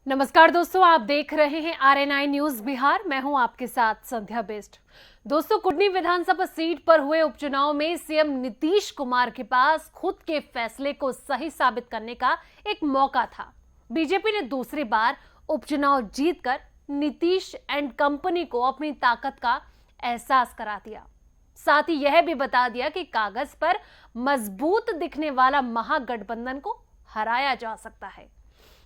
नमस्कार दोस्तों, आप देख रहे हैं RNI न्यूज बिहार। मैं हूं आपके साथ संध्या बेस्ट। दोस्तों, कुडनी विधानसभा सीट पर हुए उपचुनाव में सीएम नीतीश कुमार के पास खुद के फैसले को सही साबित करने का एक मौका था। बीजेपी ने दूसरी बार उपचुनाव जीतकर नीतीश एंड कंपनी को अपनी ताकत का एहसास करा दिया। साथ ही यह भी बता दिया कि कागज पर मजबूत दिखने वाला महागठबंधन को हराया जा सकता है।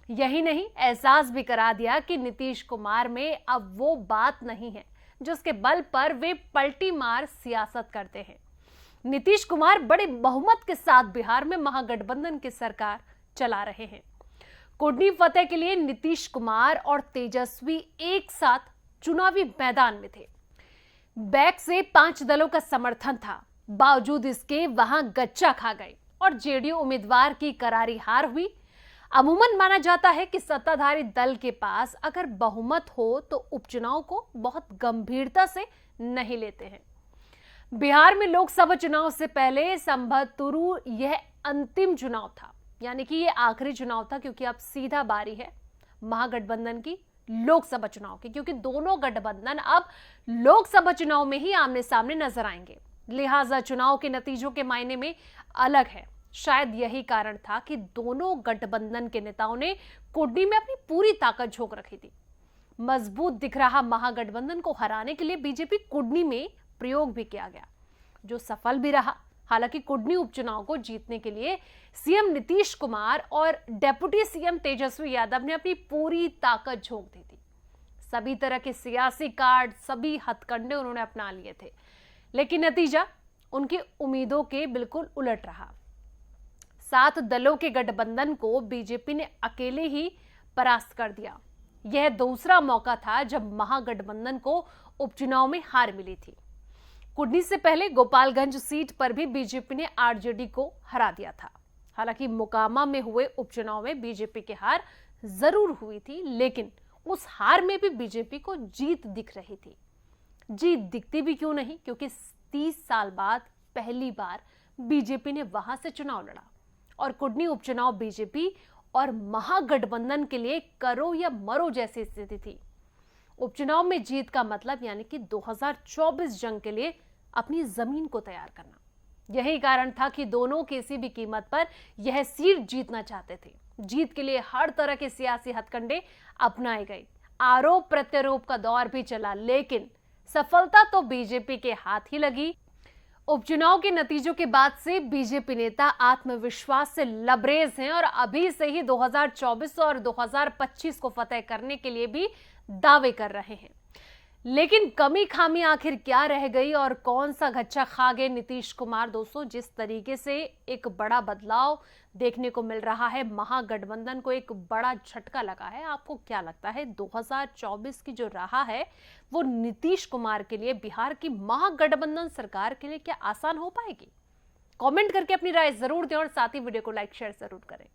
यही नहीं, एहसास भी करा दिया कि नीतीश कुमार में अब वो बात नहीं है जिसके बल पर वे पलटी मार सियासत करते हैं। नीतीश कुमार बड़े बहुमत के साथ बिहार में महागठबंधन की सरकार चला रहे हैं। कुडनी फतेह के लिए नीतीश कुमार और तेजस्वी एक साथ चुनावी मैदान में थे। बैक से 5 दलों का समर्थन था, बावजूद इसके वहां गच्चा खा गए और जेडीयू उम्मीदवार की करारी हार हुई। अमूमन माना जाता है कि सत्ताधारी दल के पास अगर बहुमत हो तो उपचुनाव को बहुत गंभीरता से नहीं लेते हैं। बिहार में लोकसभा चुनाव से पहले संभवतुरु यह अंतिम चुनाव था, यानी कि यह आखिरी चुनाव था, क्योंकि अब सीधा बारी है महागठबंधन की लोकसभा चुनाव की, क्योंकि दोनों गठबंधन अब लोकसभा चुनाव में ही आमने सामने नजर आएंगे। लिहाजा चुनाव के नतीजों के मायने में अलग है। शायद यही कारण था कि दोनों गठबंधन के नेताओं ने कुडनी में अपनी पूरी ताकत झोंक रखी थी। मजबूत दिख रहा महागठबंधन को हराने के लिए बीजेपी कुडनी में प्रयोग भी किया गया, जो सफल भी रहा। हालांकि कुडनी उपचुनाव को जीतने के लिए सीएम नीतीश कुमार और डेप्यूटी सीएम तेजस्वी यादव ने अपनी पूरी ताकत झोंक दी थी। सभी तरह के सियासी कार्ड, सभी हथकंडे उन्होंने अपना लिए थे, लेकिन नतीजा उनकी उम्मीदों के बिल्कुल उलट रहा। 7 दलों के गठबंधन को बीजेपी ने अकेले ही परास्त कर दिया। यह दूसरा मौका था जब महागठबंधन को उपचुनाव में हार मिली थी। कुडनी से पहले गोपालगंज सीट पर भी बीजेपी ने आरजेडी को हरा दिया था। हालांकि मोकामा में हुए उपचुनाव में बीजेपी की हार जरूर हुई थी, लेकिन उस हार में भी बीजेपी को जीत दिख रही थी। जीत दिखती भी क्यों नहीं, क्योंकि 30 साल बाद पहली बार बीजेपी ने वहां से चुनाव लड़ा और कुडनी उपचुनाव बीजेपी और महागठबंधन के लिए करो या मरो जैसी स्थिति थी। उपचुनाव में जीत का मतलब यानी कि 2024 जंग के लिए अपनी जमीन को तैयार करना। यही कारण था कि दोनों किसी भी कीमत पर यह सीट जीतना चाहते थे। जीत के लिए हर तरह के सियासी हथकंडे अपनाए गए, आरोप प्रत्यारोप का दौर भी चला, लेकिन सफलता तो बीजेपी के हाथ ही लगी। उपचुनाव के नतीजों के बाद से बीजेपी नेता आत्मविश्वास से लबरेज हैं और अभी से ही 2024 और 2025 को फतेह करने के लिए भी दावे कर रहे हैं। लेकिन कमी खामी आखिर क्या रह गई और कौन सा गच्चा खा गए नीतीश कुमार? दोस्तों, जिस तरीके से एक बड़ा बदलाव देखने को मिल रहा है, महागठबंधन को एक बड़ा झटका लगा है, आपको क्या लगता है 2024 की जो राह है वो नीतीश कुमार के लिए, बिहार की महागठबंधन सरकार के लिए क्या आसान हो पाएगी? कमेंट करके अपनी राय जरूर दें और साथ ही वीडियो को लाइक शेयर जरूर करें।